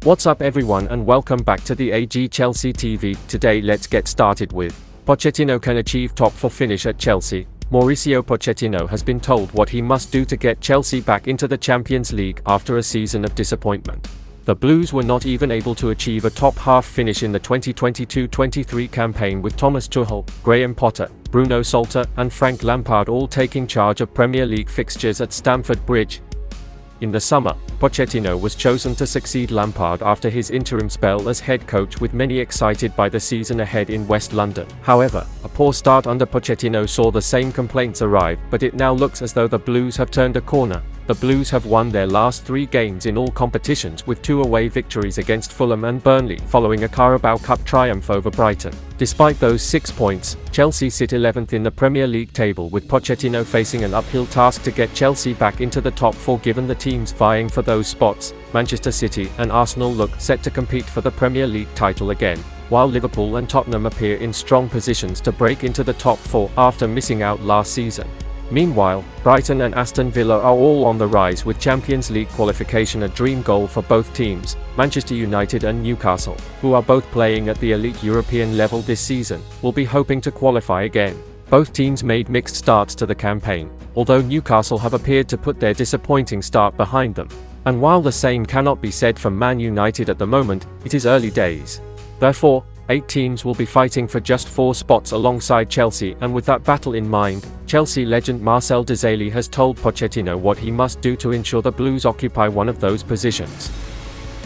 What's up everyone and welcome back to the AG Chelsea TV. Today let's get started with Pochettino can achieve top 4 finish at Chelsea. Mauricio Pochettino has been told what he must do to get Chelsea back into the Champions League after a season of disappointment. The Blues were not even able to achieve a top half finish in the 2022-23 campaign with Thomas Tuchel, Graham Potter, Bruno Salter and Frank Lampard all taking charge of Premier League fixtures at Stamford Bridge. In the summer, Pochettino was chosen to succeed Lampard after his interim spell as head coach, with many excited by the season ahead in West London. However, a poor start under Pochettino saw the same complaints arrive, but it now looks as though the Blues have turned a corner. The Blues have won their last 3 games in all competitions, with 2 away victories against Fulham and Burnley following a Carabao Cup triumph over Brighton. Despite those 6 points, Chelsea sit 11th in the Premier League table, with Pochettino facing an uphill task to get Chelsea back into the top 4 given the teams vying for those spots. Manchester City and Arsenal look set to compete for the Premier League title again, while Liverpool and Tottenham appear in strong positions to break into the top 4 after missing out last season. Meanwhile, Brighton and Aston Villa are all on the rise, with Champions League qualification a dream goal for both teams. Manchester United and Newcastle, who are both playing at the elite European level this season, will be hoping to qualify again. Both teams made mixed starts to the campaign, although Newcastle have appeared to put their disappointing start behind them. And while the same cannot be said for Man United at the moment, it is early days. Therefore, 8 teams will be fighting for just 4 spots alongside Chelsea, and with that battle in mind, Chelsea legend Marcel Desailly has told Pochettino what he must do to ensure the Blues occupy one of those positions.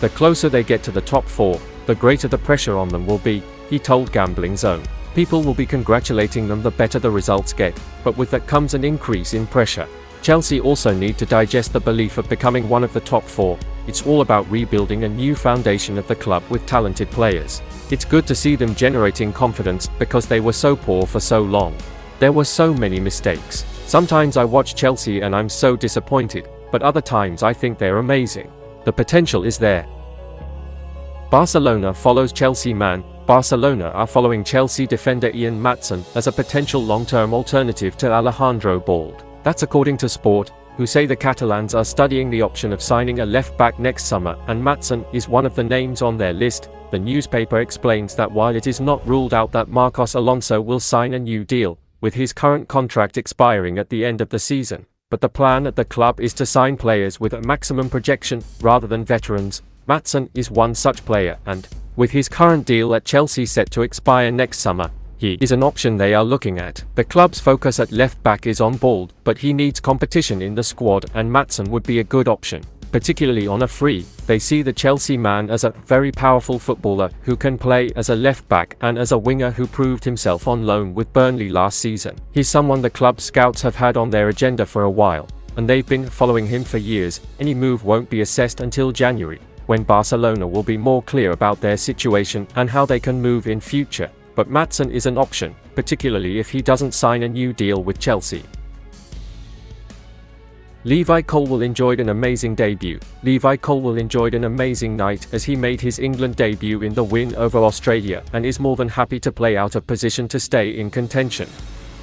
The closer they get to the top 4, the greater the pressure on them will be, he told Gambling Zone. People will be congratulating them the better the results get, but with that comes an increase in pressure. Chelsea also need to digest the belief of becoming one of the top 4. It's all about rebuilding a new foundation of the club with talented players. It's good to see them generating confidence, because they were so poor for so long. There were so many mistakes. Sometimes I watch Chelsea and I'm so disappointed, but other times I think they're amazing. The potential is there. Barcelona follows Chelsea man. Barcelona are following Chelsea defender Ian Maatsen as a potential long-term alternative to Alejandro Balde. That's according to Sport, who say the Catalans are studying the option of signing a left-back next summer, and Maatsen is one of the names on their list. The newspaper explains that while it is not ruled out that Marcos Alonso will sign a new deal, with his current contract expiring at the end of the season, but the plan at the club is to sign players with a maximum projection, rather than veterans. Maatsen is one such player, and, with his current deal at Chelsea set to expire next summer, he is an option they are looking at. The club's focus at left-back is on Balde, but he needs competition in the squad, and Maatsen would be a good option. Particularly on a free, they see the Chelsea man as a very powerful footballer who can play as a left-back and as a winger who proved himself on loan with Burnley last season. He's someone the club scouts have had on their agenda for a while, and they've been following him for years. Any move won't be assessed until January, when Barcelona will be more clear about their situation and how they can move in future. But Maatsen is an option, particularly if he doesn't sign a new deal with Chelsea. Levi Colwill enjoyed an amazing debut. Levi Colwill enjoyed an amazing night as he made his England debut in the win over Australia, and is more than happy to play out of position to stay in contention.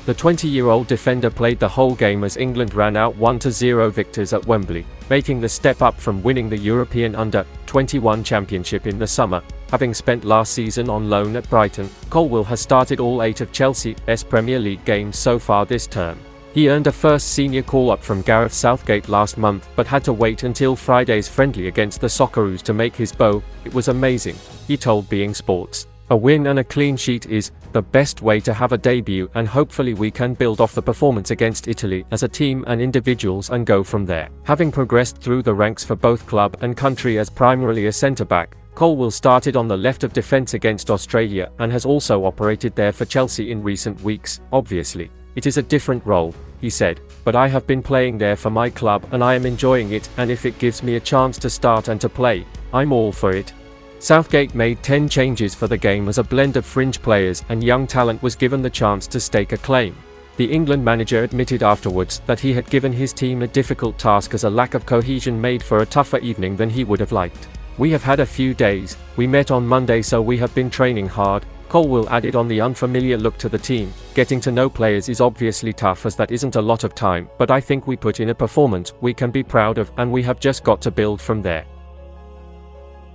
The 20-year-old defender played the whole game as England ran out 1-0 victors at Wembley, making the step up from winning the European Under-21 Championship in the summer. Having spent last season on loan at Brighton, Colwill has started all 8 of Chelsea's Premier League games so far this term. He earned a first senior call-up from Gareth Southgate last month, but had to wait until Friday's friendly against the Socceroos to make his bow. It was amazing, he told Being Sports. A win and a clean sheet is the best way to have a debut, and hopefully we can build off the performance against Italy as a team and individuals and go from there. Having progressed through the ranks for both club and country as primarily a centre-back, Colwill started on the left of defence against Australia and has also operated there for Chelsea in recent weeks. Obviously, it is a different role, he said, but I have been playing there for my club and I am enjoying it, and if it gives me a chance to start and to play, I'm all for it. Southgate made 10 changes for the game as a blend of fringe players and young talent was given the chance to stake a claim. The England manager admitted afterwards that he had given his team a difficult task as a lack of cohesion made for a tougher evening than he would have liked. We have had a few days, we met on Monday, so we have been training hard. Colwill added on the unfamiliar look to the team. Getting to know players is obviously tough as that isn't a lot of time, but I think we put in a performance we can be proud of, and we have just got to build from there.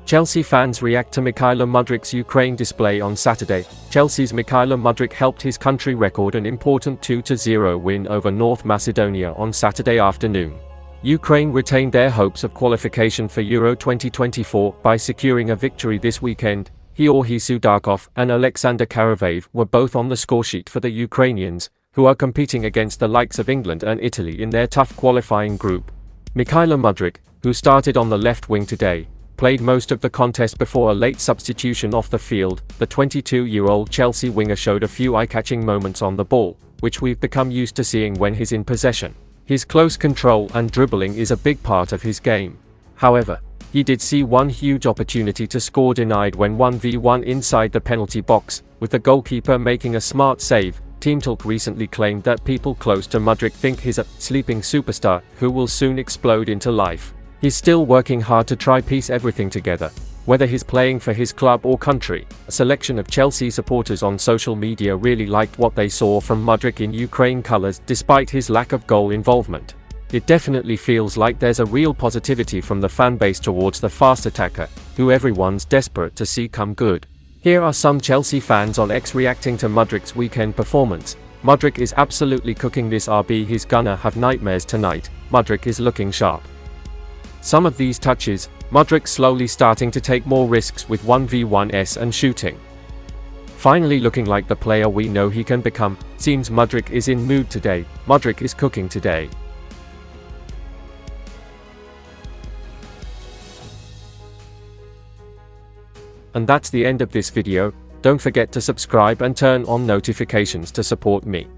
Chelsea fans react to Mykhailo Mudryk's Ukraine display on Saturday. Chelsea's Mykhailo Mudryk helped his country record an important 2-0 win over North Macedonia on Saturday afternoon. Ukraine retained their hopes of qualification for Euro 2024 by securing a victory this weekend. Georgi Sudakov and Alexander Karavayev were both on the scoresheet for the Ukrainians, who are competing against the likes of England and Italy in their tough qualifying group. Mykhailo Mudryk, who started on the left wing today, played most of the contest before a late substitution off the field. The 22-year-old Chelsea winger showed a few eye-catching moments on the ball, which we've become used to seeing when he's in possession. His close control and dribbling is a big part of his game. However, he did see one huge opportunity to score denied when 1v1 inside the penalty box, with the goalkeeper making a smart save. Team Talk recently claimed that people close to Mudryk think he's a sleeping superstar who will soon explode into life. He's still working hard to try piece everything together, whether he's playing for his club or country. A selection of Chelsea supporters on social media really liked what they saw from Mudryk in Ukraine colours despite his lack of goal involvement. It definitely feels like there's a real positivity from the fanbase towards the fast attacker, who everyone's desperate to see come good. Here are some Chelsea fans on X reacting to Mudryk's weekend performance. Mudryk is absolutely cooking this RB, he's gonna have nightmares tonight. Mudryk is looking sharp. Some of these touches, Mudryk slowly starting to take more risks with 1v1s and shooting. Finally looking like the player we know he can become. Seems Mudryk is in mood today. Mudryk is cooking today. And that's the end of this video. Don't forget to subscribe and turn on notifications to support me.